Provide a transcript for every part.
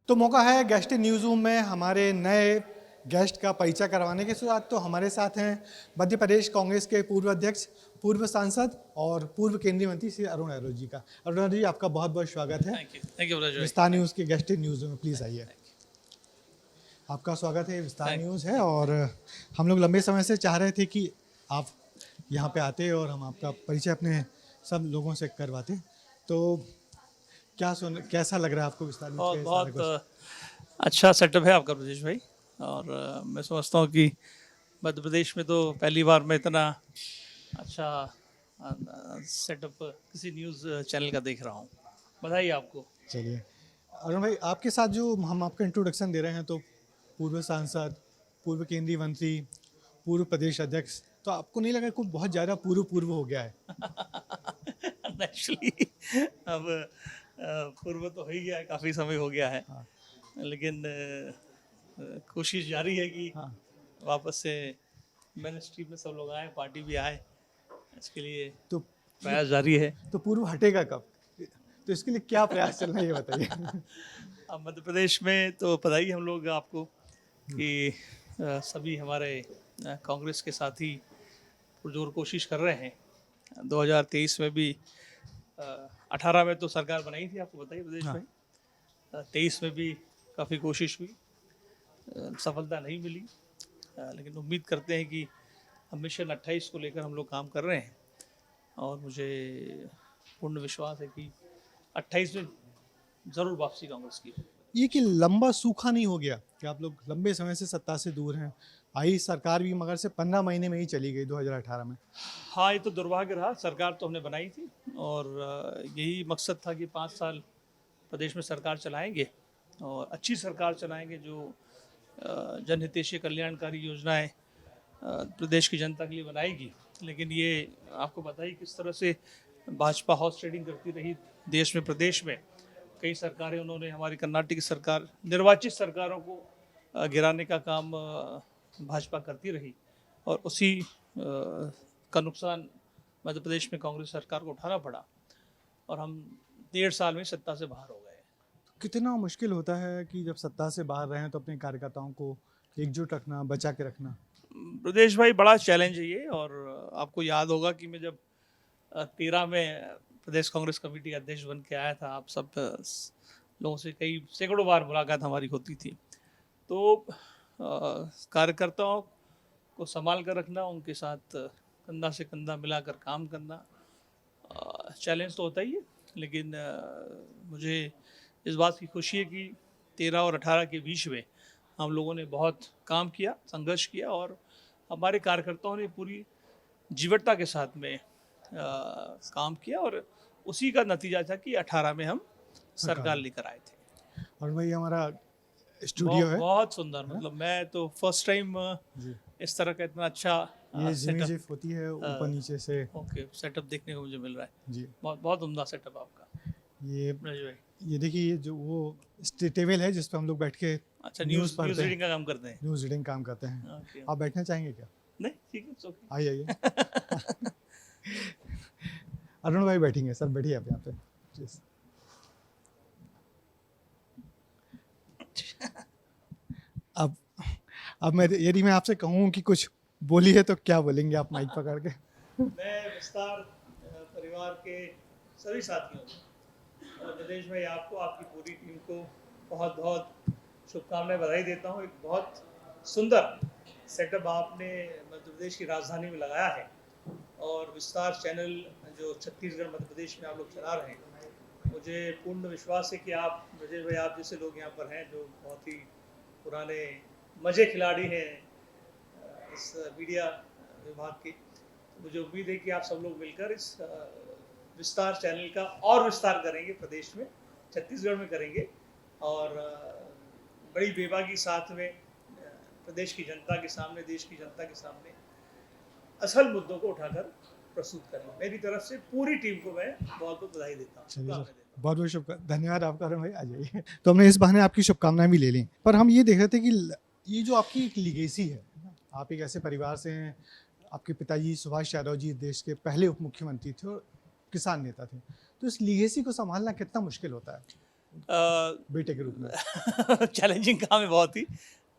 तो मौका है गेस्ट न्यूज़ रूम में हमारे नए गेस्ट का परिचय करवाने के साथ। तो हमारे साथ हैं मध्य प्रदेश कांग्रेस के पूर्व अध्यक्ष, पूर्व सांसद और पूर्व केंद्रीय मंत्री श्री अरुण अरोड़ा जी का। अरुण जी, आपका बहुत बहुत स्वागत है। थैंक यू ब्रज भाई। विस्तार न्यूज़ के गेस्ट न्यूज़ रूम में प्लीज़ आइए। आपका स्वागत है। विस्तार न्यूज़ है और हम लोग लंबे समय से चाह रहे थे कि आप यहाँ पे आते और हम आपका परिचय अपने सब लोगों से करवाते। तो कैसा लग रहा है आपको विस्तार न्यूज़ बहुत के सारे बहुत कुछ? अच्छा सेटअप है आपका ब्रजेश भाई। और मैं समझता हूँ कि मध्य प्रदेश में तो पहली बार मैं इतना अच्छा सेटअप किसी न्यूज़ चैनल का देख रहा हूँ। बधाई आपको। चलिए अरुण भाई, आपके साथ जो हम आपका इंट्रोडक्शन दे रहे हैं, तो पूर्व सांसद, पूर्व केंद्रीय मंत्री, पूर्व प्रदेश अध्यक्ष, तो आपको नहीं लगा कुछ बहुत ज़्यादा पूर्व पूर्व हो गया है? एक्चुअली अब पूर्व तो हो ही गया है, काफ़ी समय हो गया है। हाँ। लेकिन कोशिश जारी है कि हाँ। वापस से मेन स्ट्रीम में सब लोग आए, पार्टी भी आए, इसके लिए तो प्रयास जारी है। तो पूर्व हटेगा कब? तो इसके लिए क्या प्रयास चल रहा है ये बताइए। अब मध्य प्रदेश में तो पता ही हम लोग आपको कि सभी हमारे कांग्रेस के साथी पुरजोर कोशिश कर रहे हैं। 2023 में भी 18 में तो सरकार बनाई थी, आपको बताइए प्रदेश हाँ। में। 23 में भी काफ़ी कोशिश हुई, सफलता नहीं मिली। लेकिन उम्मीद करते हैं कि हम मिशन 28 को लेकर हम लोग काम कर रहे हैं और मुझे पूर्ण विश्वास है कि 28 में ज़रूर वापसी कांग्रेस की होगी। ये कि लंबा सूखा नहीं हो गया कि आप लोग लंबे समय से सत्ता से दूर हैं? आई सरकार भी मगर से 15 महीने में ही चली गई 2018 में। हाँ, ये तो दुर्भाग्य रहा। सरकार तो हमने बनाई थी और यही मकसद था कि 5 साल प्रदेश में सरकार चलाएंगे और अच्छी सरकार चलाएंगे जो जनहितैषी कल्याणकारी योजनाएं प्रदेश की जनता के लिए बनाएगी। लेकिन ये आपको पता ही किस तरह से भाजपा हॉर्स ट्रेडिंग करती रही देश में, प्रदेश में। कई सरकारें उन्होंने, हमारी कर्नाटक की सरकार, निर्वाचित सरकारों को गिराने का काम भाजपा करती रही और उसी का नुकसान मध्य प्रदेश में कांग्रेस सरकार को उठाना पड़ा और हम 1.5 साल में सत्ता से बाहर हो गए। कितना मुश्किल होता है कि जब सत्ता से बाहर रहें तो अपने कार्यकर्ताओं को एकजुट रखना, बचा के रखना। प्रदेश भाई, बड़ा चैलेंज है ये। और आपको याद होगा कि मैं जब 13 में प्रदेश कांग्रेस कमेटी अध्यक्ष बन के आया था, आप सब लोगों से कई सैकड़ों बार मुलाकात हमारी होती थी। तो कार्यकर्ताओं को संभाल कर रखना, उनके साथ कंधा से कंधा मिलाकर काम करना चैलेंज तो होता ही है। लेकिन मुझे इस बात की खुशी है कि 13 और 18 के बीच में हम लोगों ने बहुत काम किया, संघर्ष किया और हमारे कार्यकर्ताओं ने पूरी जीवटता के साथ में काम किया और उसी का नतीजा था कि 18 में हम सरकार लेकर आए थे। और भाई, हमारा स्टूडियो है बहुत सुंदर, मतलब मैं तो फर्स्ट टाइम जी। इस तरह का इतना अच्छा ये सेटअप, जिप होती है ऊपर नीचे से। ओके, सेटअप देखने को मुझे मिल रहा है। जी। बहुत बहुत उम्दा सेटअप आपका ये ब्रज भाई। ये देखिए, ये जो वो टेबल है जिस पे हम लोग बैठ के अच्छा, न्यूज़ न्यूज़ पढ़ते रीडिंग हैं, का काम करते हैं। न्यूज़ रीडिंग काम करते हैं। ओके। आप बैठना चाहेंगे क्या? नहीं, ठीक है, it's okay। आइए आइए। अरुण भाई बैठेंगे, सर बैठिए आप यहाँ पे प्लीज। अब यदि मैं आपसे कहूँ कि कुछ बोलिए तो क्या बोलेंगे आप माइक पकड़ के? मैं विस्तार परिवार के सभी साथियों को और निदेश भाई, आपको, आपकी पूरी टीम को बहुत बहुत शुभकामनाएं, बधाई देता हूँ। एक बहुत सुंदर सेटअप आपने मध्य प्रदेश की राजधानी में लगाया है और विस्तार चैनल जो छत्तीसगढ़ मध्य प्रदेश में आप लोग चला रहे हैं, मुझे पूर्ण विश्वास है कि आप, ब्रजेश भाई, आप जैसे लोग यहाँ पर हैं जो बहुत ही पुराने मजे खिलाड़ी हैं इस मीडिया विभाग के, मुझे उम्मीद है कि आप सब लोग मिलकर इस विस्तार चैनल का और विस्तार करेंगे, प्रदेश में, छत्तीसगढ़ में करेंगे और बड़ी बेबाकी साथ में प्रदेश की जनता के सामने, देश की जनता के सामने असल मुद्दों को उठाकर प्रस्तुत करेंगे। मेरी तरफ से पूरी टीम को मैं बहुत बहुत बधाई देता हूँ। बहुत बहुत शुभकामनाएं, धन्यवाद आपका अरुण भाई। आ जाइए। तो हमने इस बहाने आपकी शुभकामनाएं भी ले ली, पर हम ये देख रहे थे कि ये जो आपकी एक लीगेसी है, आप एक ऐसे परिवार से हैं, आपके पिताजी सुभाष यादव जी देश के पहले उप मुख्यमंत्री थे और किसान नेता थे, तो इस लीगेसी को संभालना कितना मुश्किल होता है? बेटे के रूप में? चैलेंजिंग काम है बहुत ही।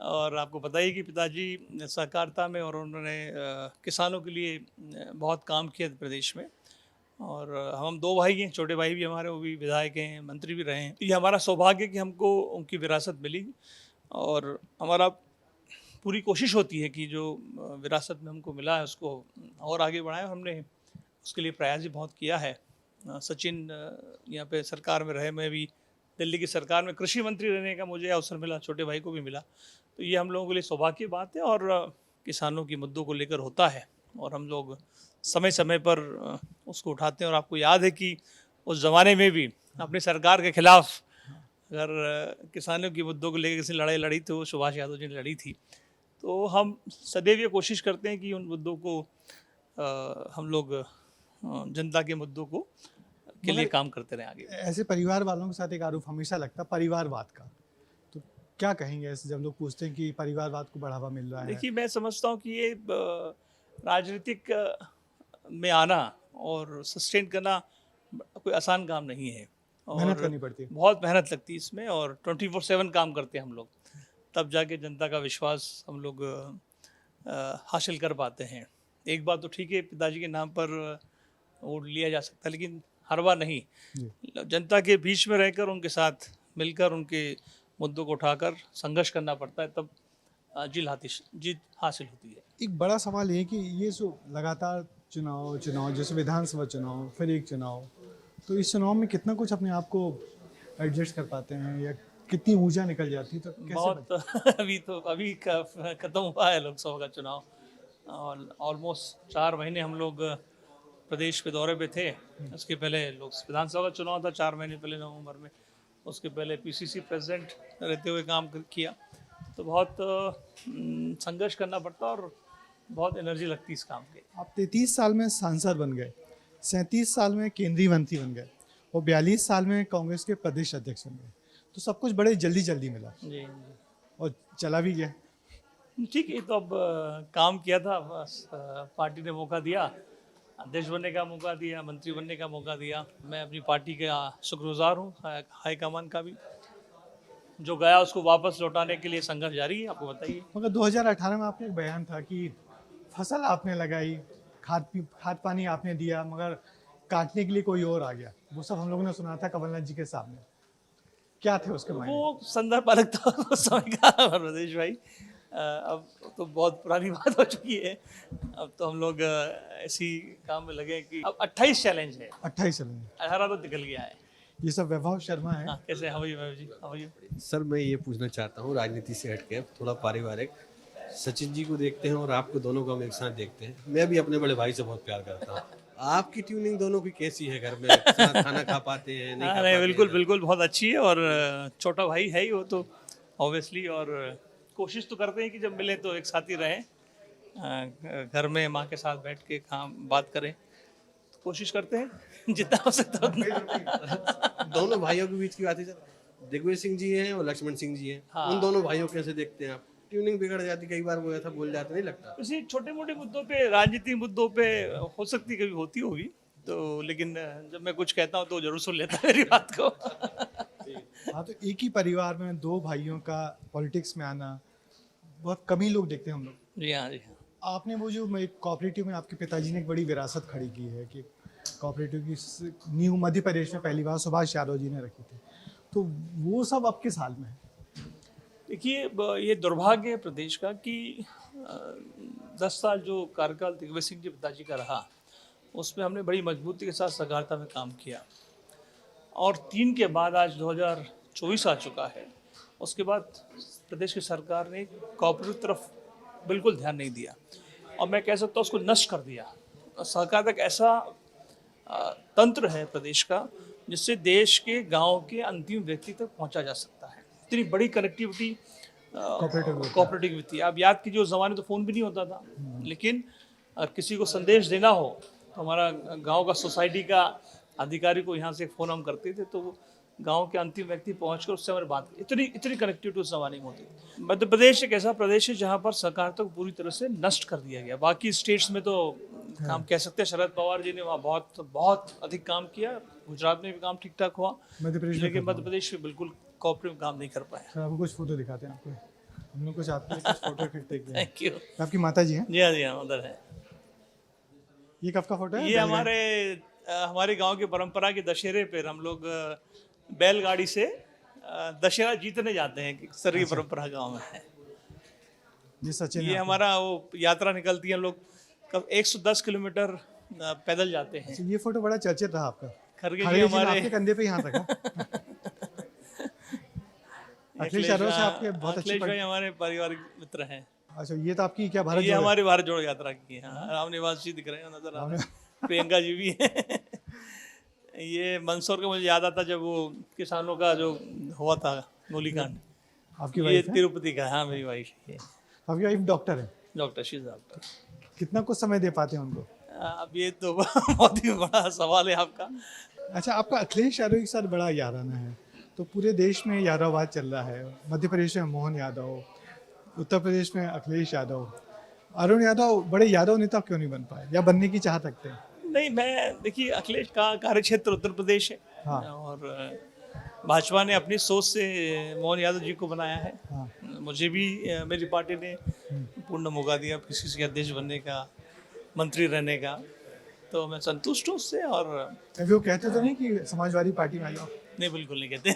और आपको पता ही कि पिताजी सहकारिता में और उन्होंने किसानों के लिए बहुत काम किया प्रदेश में। और हम दो भाई हैं, छोटे भाई भी हमारे, वो भी विधायक हैं, मंत्री भी रहे हैं। ये हमारा सौभाग्य है कि हमको उनकी विरासत मिली और हमारा पूरी कोशिश होती है कि जो विरासत में हमको मिला है उसको और आगे बढ़ाएं। हमने उसके लिए प्रयास भी बहुत किया है। सचिन यहाँ पे सरकार में रहे, मैं भी दिल्ली की सरकार में कृषि मंत्री रहने का मुझे अवसर मिला, छोटे भाई को भी मिला। तो ये हम लोगों के लिए सौभाग्य की बात है और किसानों की मुद्दों को लेकर होता है और हम लोग समय समय पर उसको उठाते हैं। और आपको याद है कि उस ज़माने में भी अपनी सरकार के खिलाफ अगर किसानों की मुद्दों को लेकर किसी लड़ाई लड़ी तो सुभाष यादव जी ने लड़ी थी। तो हम सदैव ये कोशिश करते हैं कि उन मुद्दों को हम लोग जनता के मुद्दों को के लिए काम करते रहें आगे। ऐसे परिवार वालों के साथ एक आरोप हमेशा लगता है परिवारवाद का, तो क्या कहेंगे ऐसे जब लोग पूछते हैं कि परिवारवाद को बढ़ावा मिल रहा है? देखिए, मैं समझता हूँ कि ये राजनीतिक में आना और सस्टेन करना कोई आसान काम नहीं है और मेहनत करनी पड़ती है। बहुत मेहनत लगती है इसमें और 24/7 काम करते हैं हम लोग, तब जाके जनता का विश्वास हम लोग हासिल कर पाते हैं। एक बात तो ठीक है, पिताजी के नाम पर वोट लिया जा सकता है, लेकिन हर बार नहीं। जनता के बीच में रहकर उनके साथ मिलकर उनके मुद्दों को उठाकर संघर्ष करना पड़ता है, तब जीत हासिल होती है। एक बड़ा सवाल ये कि ये जो लगातार चुनाव जैसे विधानसभा चुनाव फिर एक चुनाव, तो इस चुनाव में कितना कुछ अपने आप को एडजस्ट कर पाते हैं या कितनी ऊर्जा निकल जाती है? तो कैसे बहुत अभी खत्म हुआ है लोकसभा का चुनाव और ऑलमोस्ट 4 महीने हम लोग प्रदेश पे दौरे पे थे। उसके पहले विधानसभा का चुनाव था 4 महीने पहले नवंबर में, उसके पहले पीसीसी प्रेसिडेंट रहते हुए काम किया। तो बहुत संघर्ष करना पड़ता और बहुत एनर्जी लगती इस काम के। आप 33 साल में सांसद बन गए, 37 साल में केंद्रीय मंत्री बन गए और 42 साल में कांग्रेस के प्रदेश अध्यक्ष बन गए, तो सब कुछ बड़े जल्दी मिला जी और चला भी गया। ठीक है, तो अब काम किया था, बस पार्टी ने मौका दिया, अध्यक्ष बनने का मौका दिया, मंत्री बनने का मौका दिया। मैं अपनी पार्टी का शुक्रगुजार हूँ, हाईकमान का भी। जो गया उसको वापस लौटाने के लिए संघर्ष जारी है, आपको बताइए। मगर 2018 में आपने एक बयान था कि फसल आपने लगाई, खाद पानी आपने दिया, मगर काटने के लिए कोई और आ गया। वो सब हम लोगों ने सुना था कमलनाथ जी के सामने। क्या थे उसके मायने? वो संदर्भ अलग था उस समय का प्रदेश भाई। अब तो बहुत पुरानी बात हो चुकी है। अब तो हम लोग ऐसी काम में लगे कि अब 28 चैलेंज है, 28 चलेंगे, 18 तो निकल गया है। ये सब वैभव शर्मा है। हाँ, कैसे? How are you ji? How are you? Sir मैं ये पूछना चाहता हूँ राजनीति से हटके थोड़ा पारिवारिक। सचिन जी को देखते हैं और आपको दोनों को हम एक साथ देखते हैं। मैं भी अपने बड़े भाई से बहुत प्यार करता हूँ। आपकी ट्यूनिंग दोनों की कैसी है? घर में साथ खाना खा पाते हैं नहीं? नहीं, बिल्कुल बहुत अच्छी है और छोटा भाई है ही वो तो ऑब्वियसली। और कोशिश तो करते हैं कि जब मिले तो एक साथ ही रहें, घर में माँ के साथ बैठ के बात करें, तो कोशिश करते हैं जितना हो सकता है। दोनों भाइयों के बीच की बात है सर, दिग्विजय सिंह जी हैं और लक्ष्मण सिंह जी हैं। हाँ। उन दोनों भाइयों को कैसे देखते हैं आप? ट्यूनिंग बिगड़ जाती, कई बार वो ऐसा बोल जाते, नहीं लगता? किसी छोटे मोटे मुद्दों पे, राजनीतिक मुद्दों पे हो सकती, कभी होती होगी तो, लेकिन जब मैं कुछ कहता हूँ तो जरूर सुन लेता है मेरी बात को। हाँ, तो एक ही परिवार में 2 भाइयों का पॉलिटिक्स में आना बहुत कम ही लोग देखते हैं हम लोग। जी हाँ, जी हाँ। आपने वो जो कोऑपरेटिव में आपके पिताजी ने एक बड़ी विरासत खड़ी की है कि कोऑपरेटिव की नींव मध्य प्रदेश में पहली बार सुभाष यादव जी ने रखी थी, तो वो सब अब किस हाल में है? देखिए, ये दुर्भाग्य है प्रदेश का कि 10 साल जो कार्यकाल दिग्विजय सिंह जी पिताजी का रहा, उसमें हमने बड़ी मजबूती के साथ सहकारिता में काम किया और 3 के बाद आज 2024 आ चुका है। उसके बाद प्रदेश की सरकार ने कॉर्पोरेट तरफ बिल्कुल ध्यान नहीं दिया और मैं कह सकता हूँ उसको नष्ट कर दिया। सहकारिता एक ऐसा तंत्र है प्रदेश का जिससे देश के गांव के अंतिम व्यक्ति तक पहुंचा जा सकता है। इतनी बड़ी कनेक्टिविटी कोऑपरेटिव थी। आप याद कीजिए, उस ज़माने तो फ़ोन भी नहीं होता था, लेकिन किसी को संदेश देना हो तो हमारा गांव का सोसाइटी का अधिकारी को यहाँ से फ़ोन हम करते थे तो वो गांव के अंतिम व्यक्ति पहुंचकर उससे हमारी बात, इतनी कनेक्टिविटी उस ज़माने में होती थी। मध्य प्रदेश एक ऐसा प्रदेश है जहाँ पर सहकारिता को पूरी तरह से नष्ट कर दिया गया। बाकी स्टेट्स में तो काम कह सकते हैं, शरद पवार जी ने वहाँ बहुत अधिक काम किया, गुजरात में भी काम ठीक ठाक हुआ, मध्य प्रदेश में लेकिन करना मध्य प्रदेश में बिल्कुल कोऑपरेटिव काम नहीं कर पाए। सर आपको कुछ फोटो दिखाते हैं आपको, हम लोग कुछ आपके कुछ फोटो खींचते हैं। Thank you. आपकी माता जी हैं? जी हाँ, जी हाँ, उधर है। ये कब का फोटो है? ये हमारे गांव की परंपरा के दशहरे पर हम लोग बैलगाड़ी से दशहरा जीतने जाते हैं, इस तरह की परंपरा गांव में है। ये सचिन ये है हमारा वो यात्रा निकलती है, हम लोग कब 110 किलोमीटर पैदल जाते हैं। आपका। ये फोटो बड़ा चर्चित रहा आपका। खड़गे जी खड़गे जी ने हमारे आपके कंधे पे यहाँ तक है। अखिलेश यादव से आपके बहुत अच्छी अखिलेश भाई हमारे पारिवारिक मित्र हैं। अच्छा, ये तो आपकी क्या भारत ये जोड़ो? हमारे भारत जोड़ो यात्रा की है। हाँ, राम निवास जी दिख रहे हैं नजर आ रहे हैं, प्रियंका जी भी हैं। ये मंदसौर का मुझे याद आता जब वो किसानों का जो हुआ था गोलीकांड, आपकी ये वाइफ है? तिरुपति का। हाँ, मेरी वाइफ है, आपकी वाइफ डॉक्टर है? Doctor शीज doctor. कितना कुछ समय दे पाते हैं उनको? अब ये तो बहुत ही बड़ा सवाल है आपका। अच्छा, आपका अखिलेश यादव के साथ बड़ा याराना है, तो पूरे देश में यादववाद चल रहा है। मध्य प्रदेश में मोहन यादव, उत्तर प्रदेश में अखिलेश यादव, अरुण यादव बड़े यादव नेता क्यों नहीं बन पाए या बनने की चाहत रखते हैं? नहीं, मैं देखिए अखिलेश का कार्यक्षेत्र उत्तर प्रदेश है। हाँ। और भाजपा ने अपनी सोच से मोहन यादव जी को बनाया है। हाँ। मुझे भी मेरी पार्टी ने पूर्ण मौका दिया किसी अध्यक्ष बनने का, मंत्री रहने का, तो मैं संतुष्ट हूँ उससे। और कभी वो कहते तो नहीं कि समाजवादी पार्टी में आ जाओ? नहीं, बिल्कुल नहीं कहते।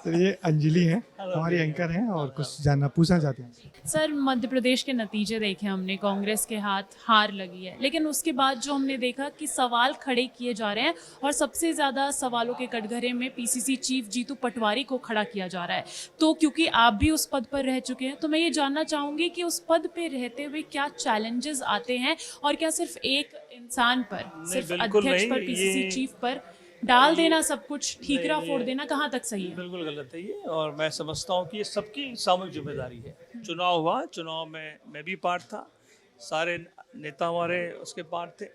तो ये अंजलि हैं, हमारी एंकर हैं और कुछ जानना पूछना चाहते हैं। सर, मध्य प्रदेश के नतीजे देखे हमने, कांग्रेस के हाथ हार लगी है, लेकिन उसके बाद जो हमने देखा कि सवाल खड़े किए जा रहे हैं और सबसे ज़्यादा सवालों के कटघरे में पीसीसी चीफ जीतू पटवारी को खड़ा किया जा रहा है। तो क्योंकि आप भी उस पद पर रह चुके हैं, तो मैं ये जानना चाहूँगी कि उस पद पर रहते हुए क्या चैलेंजेस आते हैं और क्या सिर्फ एक इंसान पर, सिर्फ बिल्कुल अध्यक्ष नहीं, पर, पीसीसी ये- चीफ पर डाल देना सब कुछ, ठीकरा नहीं, फोड़ देना कहाँ तक सही है? बिल्कुल गलत है ये। और मैं समझता हूँ कि ये सबकी सामूहिक जिम्मेदारी है। चुनाव हुआ, चुनाव में मैं भी पार्ट था, सारे नेता हमारे उसके पार्ट थे,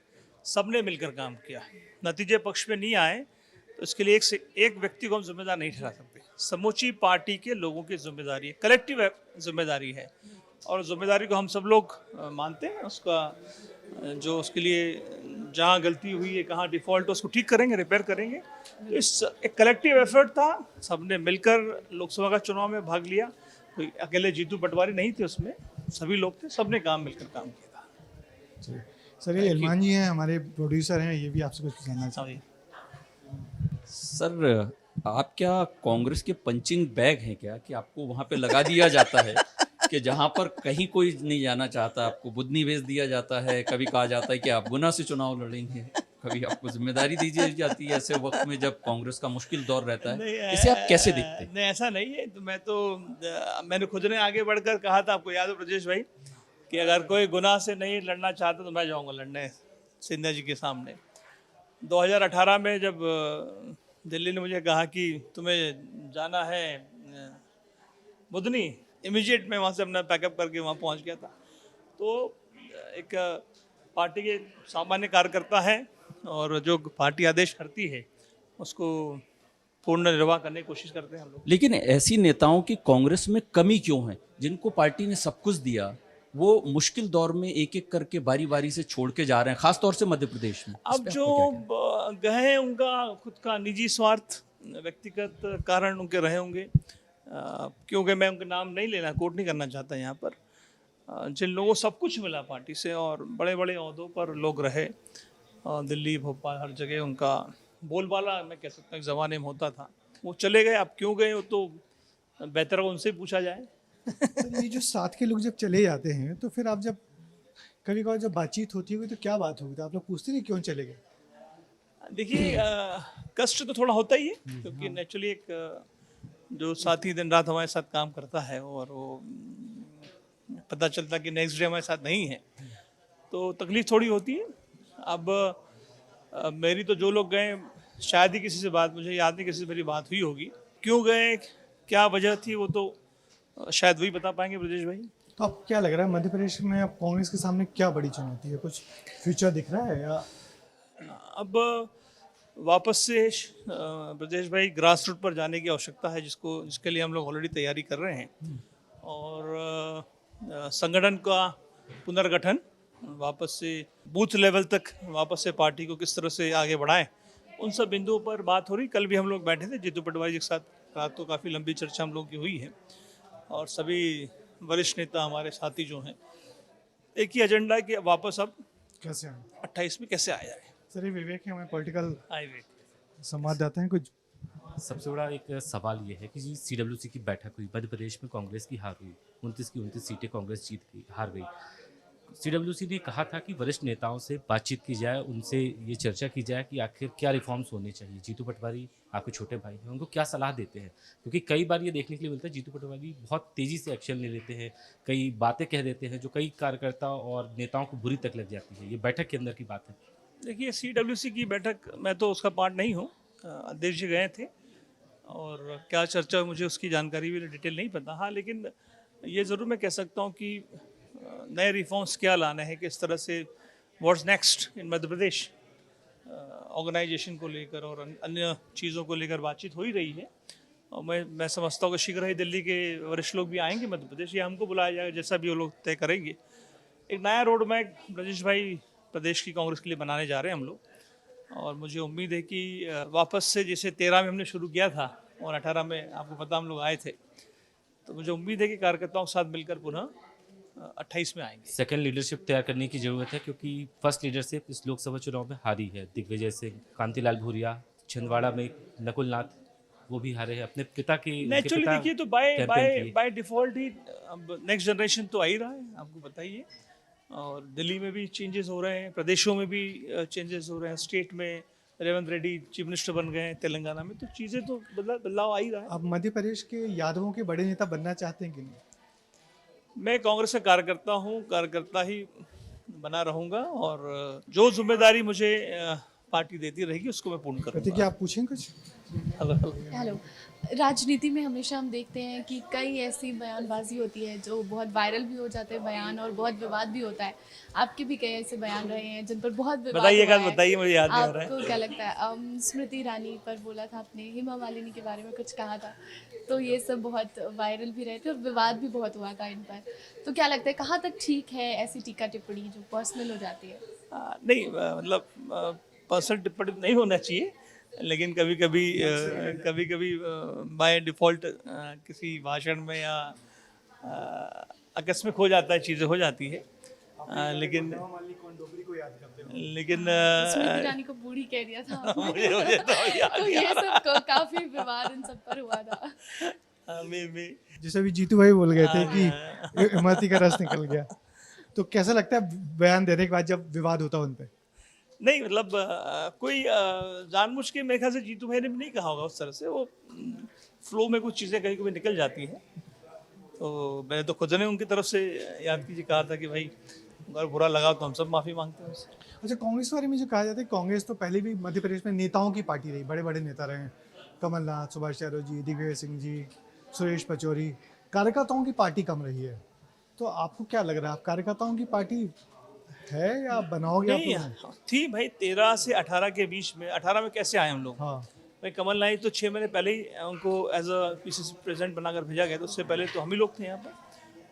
सबने मिलकर काम किया। नतीजे पक्ष में नहीं आए तो इसके लिए एक व्यक्ति को हम जिम्मेदार नहीं ठहरा सकते। समूची पार्टी के लोगों की जिम्मेदारी है, कलेक्टिव जिम्मेदारी है, और जिम्मेदारी को हम सब लोग मानते हैं। उसका जो उसके लिए जहाँ गलती हुई है, कहाँ डिफॉल्ट, उसको ठीक करेंगे, रिपेयर करेंगे। तो इस एक कलेक्टिव एफर्ट था, सबने मिलकर लोकसभा का चुनाव में भाग लिया। कोई अकेले जीतू पटवारी नहीं थे उसमें, सभी लोग थे, सबने काम मिलकर काम किया था। सर, ये इलमान जी हैं, हमारे प्रोड्यूसर हैं, ये भी आपसे कुछ जानना चाहते हैं। सर, आप क्या कांग्रेस के पंचिंग बैग हैं क्या, कि आपको वहां पे लगा दिया जाता है कि जहां पर कहीं कोई नहीं जाना चाहता आपको बुद्धनी भेज दिया जाता है? कभी कहा जाता है कि आप गुना से चुनाव लड़ेंगे, कभी आपको जिम्मेदारी दी जाती है ऐसे वक्त में जब कांग्रेस का मुश्किल दौर रहता है। इसे आप कैसे देखते हैं? नहीं, ऐसा नहीं है। तो मैंने खुद ने आगे बढ़कर कहा था, आपको याद हो ब्रजेश भाई, कि अगर कोई गुनाह से नहीं लड़ना चाहता तो मैं जाऊंगा लड़ने सिंधिया जी के सामने। 2018 में जब दिल्ली ने मुझे कहा कि तुम्हें जाना है बुधनी, इमीडिएट मैं वहाँ से अपना पैकअप करके वहाँ पहुँच गया था। तो एक पार्टी के सामान्य कार्यकर्ता है और जो पार्टी आदेश करती है उसको पूर्ण निर्वाह करने की कोशिश करते हैं हम लोग। लेकिन ऐसी नेताओं की कांग्रेस में कमी क्यों है, जिनको पार्टी ने सब कुछ दिया, वो मुश्किल दौर में एक एक करके बारी बारी से छोड़ के जा रहे हैं, खासतौर से मध्य प्रदेश में? इस अब पे जो आपका क्या कहना है? गए हैं उनका खुद का निजी स्वार्थ, व्यक्तिगत कारण उनके रहे होंगे। क्योंकि मैं उनका नाम नहीं लेना, कोट नहीं करना चाहता यहाँ पर। जिन लोगों को सब कुछ मिला पार्टी से और बड़े बड़े ओहदों पर लोग रहे, दिल्ली, भोपाल, हर जगह उनका बोलबाला मैं कह सकता हूँ ज़माने में होता था। वो चले गए, अब क्यों गए वो तो बेहतर है उनसे पूछा जाए। सर, ये जो साथ के लोग जब चले जाते हैं तो फिर आप जब कभी कभार जब बातचीत होती होगी तो क्या बात होगी, तो आप लोग पूछते नहीं क्यों चले गए? देखिए, कष्ट तो थोड़ा होता ही है, क्योंकि नेचुरली एक जो साथी दिन रात हमारे साथ काम करता है और वो पता चलता कि नेक्स्ट डे हमारे साथ नहीं है, तो तकलीफ थोड़ी होती है। अब मेरी तो जो लोग गए, शायद ही किसी से बात, मुझे याद नहीं किसी से मेरी बात हुई होगी। क्यों गए, क्या वजह थी, वो तो शायद वही बता पाएंगे ब्रजेश भाई। तो अब क्या लग रहा है मध्य प्रदेश में अब कांग्रेस के सामने क्या बड़ी चुनौती है, कुछ फ्यूचर दिख रहा है या? अब वापस से ब्रजेश भाई ग्रास रूट पर जाने की आवश्यकता है, जिसके लिए हम लोग ऑलरेडी तैयारी कर रहे हैं। और संगठन का पुनर्गठन वापस से बूथ लेवल तक वापस से पार्टी को किस तरह से आगे बढ़ाएं, उन सब बिंदुओं पर बात हो रही। कल भी हम लोग बैठे थे जीतू पटवारी जी के साथ, रात को काफ़ी लंबी चर्चा हम लोग की हुई है और सभी वरिष्ठ नेता हमारे साथी जो हैं, एक ही एजेंडा है कि वापस अब कैसे आए 28 में कैसे आया जाए। सर ये विवेक है, हमें पॉलिटिकल आई वे संवाददाता हैं कुछ। सबसे बड़ा एक सवाल ये है कि जी सीडब्ल्यूसी की बैठक हुई, मध्य प्रदेश में कांग्रेस की हार हुई, 29 की 29 सीटें कांग्रेस जीत गई, हार गई। सीडब्ल्यूसी ने कहा था कि वरिष्ठ नेताओं से बातचीत की जाए, उनसे ये चर्चा की जाए कि आखिर क्या रिफॉर्म्स होने चाहिए। जीतू पटवारी आपके छोटे भाई हैं, उनको क्या सलाह देते हैं? क्योंकि कई बार ये देखने के लिए मिलता है जीतू पटवारी बहुत तेज़ी से एक्शन ले लेते हैं, कई बातें कह देते हैं जो कई कार्यकर्ता और नेताओं को बुरी तक लग जाती है। ये बैठक के अंदर की बात है। देखिए, CWC की बैठक मैं तो उसका पार्ट नहीं हूँ, अध्यक्ष जी गए थे और क्या चर्चा हुई मुझे उसकी जानकारी भी डिटेल नहीं पता। हाँ, लेकिन ये ज़रूर मैं कह सकता हूँ कि नए रिफॉर्म्स क्या लाने हैं, किस तरह से what's next in Madhya Pradesh, organization को लेकर और अन्य चीज़ों को लेकर बातचीत हो ही रही है। और मैं समझता हूँ कि शीघ्र ही दिल्ली के वरिष्ठ लोग भी आएंगे मध्य प्रदेश, या हमको बुलाया जाएगा, जैसा भी वो लोग तय करेंगे। एक नया रोड मैप ब्रजेश भाई प्रदेश की कांग्रेस के लिए बनाने जा रहे हैं हम लोग, और मुझे उम्मीद है कि वापस से जैसे 13 में हमने शुरू किया था और 18 में आपको पता हम लोग आए थे, तो मुझे उम्मीद है कि कार्यकर्ताओं के साथ मिलकर पुनः 28 में आएंगे। सेकंड लीडरशिप तैयार करने की जरूरत है क्योंकि फर्स्ट लीडरशिप इस लोकसभा चुनाव में हारी है। दिग्विजय सिंह, कांतिलाल भूरिया, छिंदवाड़ा में नकुल नाथ, वो भी हारे हैं अपने पिता के। नेचुरली देखिए, तो बाय डिफॉल्ट ही अब नेक्स्ट जनरेशन तो आ ही रहा है, आपको बताइए। और दिल्ली में भी चेंजेस हो रहे हैं, प्रदेशों में भी चेंजेस हो रहे हैं। स्टेट में रेवंत रेड्डी चीफ मिनिस्टर बन गए हैं, तेलंगाना में तो चीज़ें तो बदलाव आ ही रहा है। आप मध्य प्रदेश के यादवों के बड़े नेता बनना चाहते हैं कि नहीं? मैं कांग्रेस का कार्यकर्ता हूँ, कार्यकर्ता ही बना रहूँगा और जो जिम्मेदारी मुझे पार्टी देती रहेगी उसको मैं पूर्ण करूँगा। प्रतिक्रिया आप पूछें कुछ। हेलो। राजनीति में हमेशा हम देखते हैं कि कई ऐसी बयानबाजी होती है जो बहुत वायरल भी हो जाते हैं बयान, और बहुत विवाद भी होता है। आपके भी कई ऐसे बयान रहे हैं जिन पर बहुत विवाद बताइएगा, हुआ है। बताइए, मुझे याद नहीं आ रहा है। आपको क्या लगता है? स्मृति ईरानी पर बोला था आपने, हेमा मालिनी के बारे में कुछ कहा था, तो ये सब बहुत वायरल भी रहे थे और विवाद भी बहुत हुआ था इन पर। तो क्या लगता है कहाँ तक ठीक है ऐसी टीका टिप्पणी जो पर्सनल हो जाती है? नहीं, मतलब पर्सनल टिप्पणी नहीं होना चाहिए, लेकिन कभी कभी बाय डिफ़ॉल्ट किसी भाषण में या आकस्मिक हो जाता है, चीज़ें हो जाती है। लेकिन स्मृति ईरानी को बूढ़ी कह दिया था आपने। मुझे तो याद तो ये सब काफी विवाद इन सब पर हुआ था। जैसे अभी जीतू भाई बोल गए थे कि इमरती का रस निकल गया, तो कैसा लगता है बयान देने के बाद जब विवाद होता है उन पे? नहीं, मतलब कोई जानबूझ के मेरे ख्याल से जीतू भाई ने भी नहीं कहा होगा उस तरह से। वो फ्लो में कुछ चीज़ें कभी कभी निकल जाती हैं, तो मैंने तो खुद ने उनकी तरफ से याद कीजिए कहा था कि भाई अगर बुरा लगा तो हम सब माफ़ी मांगते हैं उससे। अच्छा, कांग्रेस के बारे में जो कहा जाता है, कांग्रेस तो पहले भी मध्य प्रदेश में नेताओं की पार्टी रही, बड़े बड़े नेता रहे हैं, कमलनाथ, सुभाष यादव जी, दिग्विजय सिंह जी, सुरेश पचौरी। कार्यकर्ताओं की पार्टी कम रही है, तो आपको क्या लग रहा है, आप कार्यकर्ताओं की पार्टी है या बनाओगे आप नहीं, लोग? थी भाई 13 से 18 के बीच में। 18 में कैसे आए हम लोग? हाँ, भाई कमलनाथ तो 6 महीने पहले ही उनको एज अ PCC प्रेसिडेंट बनाकर भेजा गया, तो उससे पहले तो हम ही लोग थे यहाँ पर।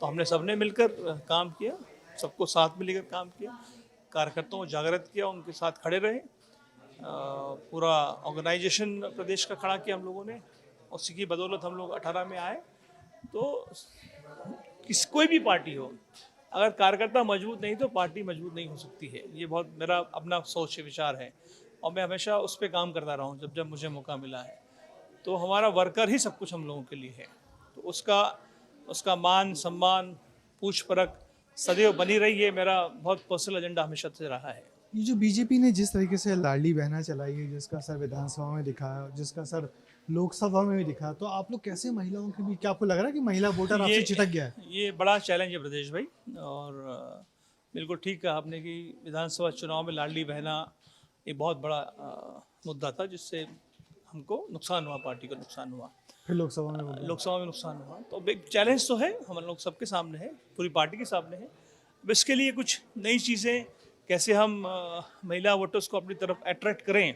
तो हमने सबने मिलकर काम किया, सबको साथ में लेकर काम किया, कार्यकर्ताओं को जागृत किया, उनके साथ खड़े रहे। पूरा ऑर्गेनाइजेशन प्रदेश का खड़ा किया हम लोगों ने, उसी की बदौलत हम लोग 18 में आए। तो कोई भी पार्टी हो, अगर कार्यकर्ता मजबूत नहीं तो पार्टी मजबूत नहीं हो सकती है। ये बहुत मेरा अपना सोच विचार है और मैं हमेशा उस पर काम करता रहा हूँ जब जब मुझे मौका मिला है। तो हमारा वर्कर ही सब कुछ हम लोगों के लिए है, तो उसका मान सम्मान, पूछ परख सदैव बनी रही है। मेरा बहुत पर्सनल एजेंडा हमेशा से रहा है। ये जो बीजेपी ने जिस तरीके से लाडली बहना चलाई है, जिसका असर विधानसभा में दिखा है, जिसका असर लोकसभा में भी दिखा, तो आप लोग कैसे महिलाओं के बीच, क्या आपको लग रहा है कि महिला वोटर आपसे चिटक गया है? ये बड़ा चैलेंज है ब्रजेश भाई, और बिल्कुल ठीक कहा आपने कि विधानसभा चुनाव में लाडली बहना एक बहुत बड़ा मुद्दा था, जिससे हमको नुकसान हुआ, पार्टी को नुकसान हुआ, फिर लोकसभा में बोला। लोकसभा में नुकसान हुआ। तो बिग चैलेंज तो है, हम लोग सबके सामने है, पूरी पार्टी के सामने है। अब इसके लिए कुछ नई चीज़ें कैसे हम महिला वोटर्स को अपनी तरफ अट्रैक्ट करें,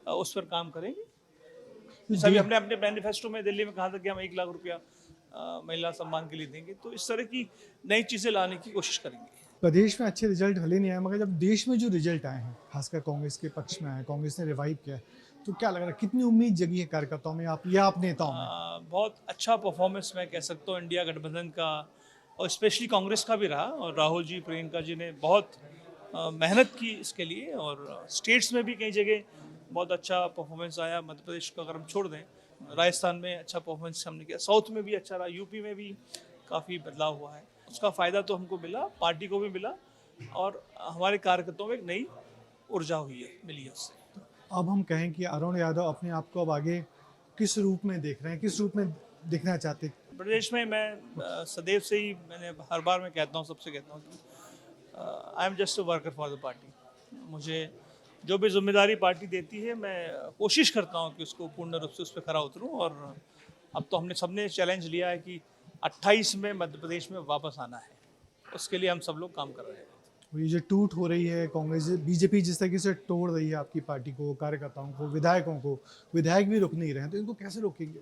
उस पर काम करेंगे। सभी हमने अपने मैनिफेस्टो में दिल्ली में कहा था कि हम 1 लाख रुपया महिला सम्मान के लिए देंगे, तो इस तरह की नई चीज़ें लाने की कोशिश करेंगे। प्रदेश में अच्छे रिजल्ट भले नहीं आए, मगर जब देश में जो रिजल्ट आए हैं, खासकर कांग्रेस के पक्ष में आए, कांग्रेस ने रिवाइव किया है, तो क्या लग रहा है, कितनी उम्मीद जगी है कार्यकर्ताओं में आप या आप नेताओं में? बहुत अच्छा परफॉर्मेंस मैं कह सकता हूँ इंडिया गठबंधन का और स्पेशली कांग्रेस का भी रहा, और राहुल जी, प्रियंका जी ने बहुत मेहनत की इसके लिए, और स्टेट्स में भी कई जगह बहुत अच्छा परफॉर्मेंस आया। मध्य प्रदेश को अगर हम छोड़ दें, राजस्थान में अच्छा परफॉर्मेंस हमने किया, साउथ में भी अच्छा रहा, यूपी में भी काफ़ी बदलाव हुआ है। उसका फ़ायदा तो हमको मिला, पार्टी को भी मिला, और हमारे कार्यकर्ताओं में एक नई ऊर्जा हुई है, मिली है उससे। अब हम कहें कि अरुण यादव अपने आप को अब आगे किस रूप में देख रहे हैं, किस रूप में दिखना चाहते हैं? प्रदेश में मैं सदैव से ही, मैंने हर बार मैं कहता हूँ, सबसे कहता हूँ कि I am just a worker for the party. मुझे जो भी जिम्मेदारी पार्टी देती है, मैं कोशिश करता हूँ कि उसको पूर्ण रूप से उस पर खरा उतरूँ। और अब तो हमने सबने चैलेंज लिया है कि 28 में मध्य प्रदेश में वापस आना है, उसके लिए हम सब लोग काम कर रहे हैं। ये जो टूट हो रही है कांग्रेस, बीजेपी जिस तरीके से तोड़ रही है आपकी पार्टी को, कार्यकर्ताओं को, विधायकों को, विधायक भी रुक नहीं रहे हैं, तो इनको कैसे रोकेंगे?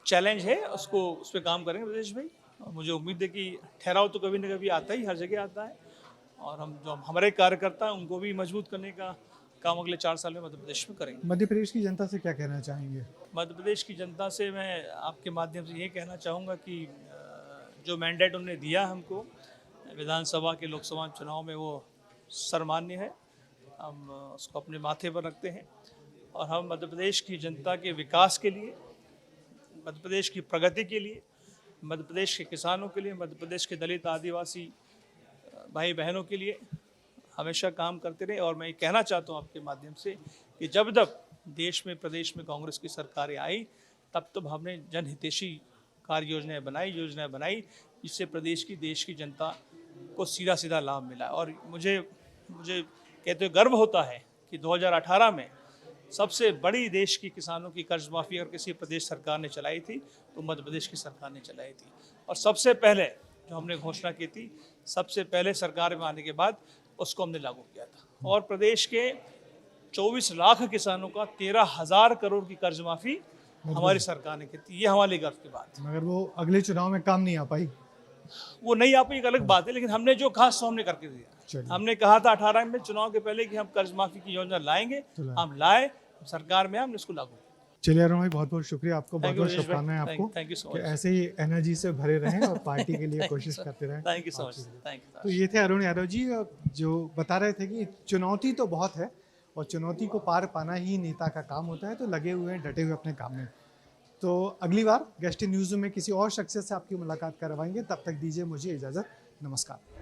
चैलेंज है, उसको उस पर काम करेंगे ब्रजेश भाई। और मुझे उम्मीद है कि ठहराव तो कभी न कभी आता ही, हर जगह आता है, और हम जो हमारे कार्यकर्ता हैं उनको भी मजबूत करने का काम अगले 4 साल में मध्य प्रदेश में करेंगे। मध्य प्रदेश की जनता से क्या कहना चाहेंगे? मध्य प्रदेश की जनता से मैं आपके माध्यम से ये कहना चाहूँगा कि जो मैंडेट उन्होंने दिया हमको विधानसभा के लोकसभा चुनाव में, वो सर्वमान्य है, हम उसको अपने माथे पर रखते हैं, और हम मध्य प्रदेश की जनता के विकास के लिए, मध्य प्रदेश की प्रगति के लिए, मध्य प्रदेश के किसानों के लिए, मध्य प्रदेश के दलित आदिवासी भाई बहनों के लिए हमेशा काम करते रहे। और मैं ये कहना चाहता हूँ आपके माध्यम से कि जब जब देश में, प्रदेश में कांग्रेस की सरकारें आई, तब तब हमने जनहितैषी कार्य योजनाएं बनाई, जिससे प्रदेश की, देश की जनता को सीधा सीधा लाभ मिला। और मुझे कहते हुए गर्व होता है कि 2018 में सबसे बड़ी देश की किसानों की कर्ज माफ़ी अगर किसी प्रदेश सरकार ने चलाई थी, तो मध्य प्रदेश की सरकार ने चलाई थी। और सबसे पहले जो हमने घोषणा की थी, सबसे पहले सरकार में आने के बाद उसको हमने लागू किया था। और प्रदेश के 24 लाख किसानों का 13,000 करोड़ की कर्ज माफ़ी हमारी सरकार ने की थी। ये हमारे लिए गर्व की बात है। मगर वो अगले चुनाव में काम नहीं आ पाई। वो नहीं आप एक अलग बात है, लेकिन हमने जो कहा सो हमने करके दिया। हमने कहा था 18 में चुनाव के पहले कि हम कर्ज माफी की योजना लाएंगे, हम लाए, सरकार में हमने इसको लागू। चलिए अरुण भाई, बहुत बहुत शुक्रिया आपको, बहुत बहुत शुभकामनाएं आपको। थैंक यू सो कि मच। ऐसे ही एनर्जी से भरे रहें और पार्टी के लिए कोशिश करते रहें। Thank you so much. Thank you. तो ये थे अरुण यादव जी, जो बता रहे थे कि चुनौती तो बहुत है, और चुनौती को पार पाना ही नेता का काम होता है, तो लगे हुए हैं, डटे हुए अपने काम में। तो अगली बार गेस्ट न्यूज़ में किसी और शख्सियत से आपकी मुलाकात करवाएंगे, तब तक दीजिए मुझे इजाज़त। नमस्कार।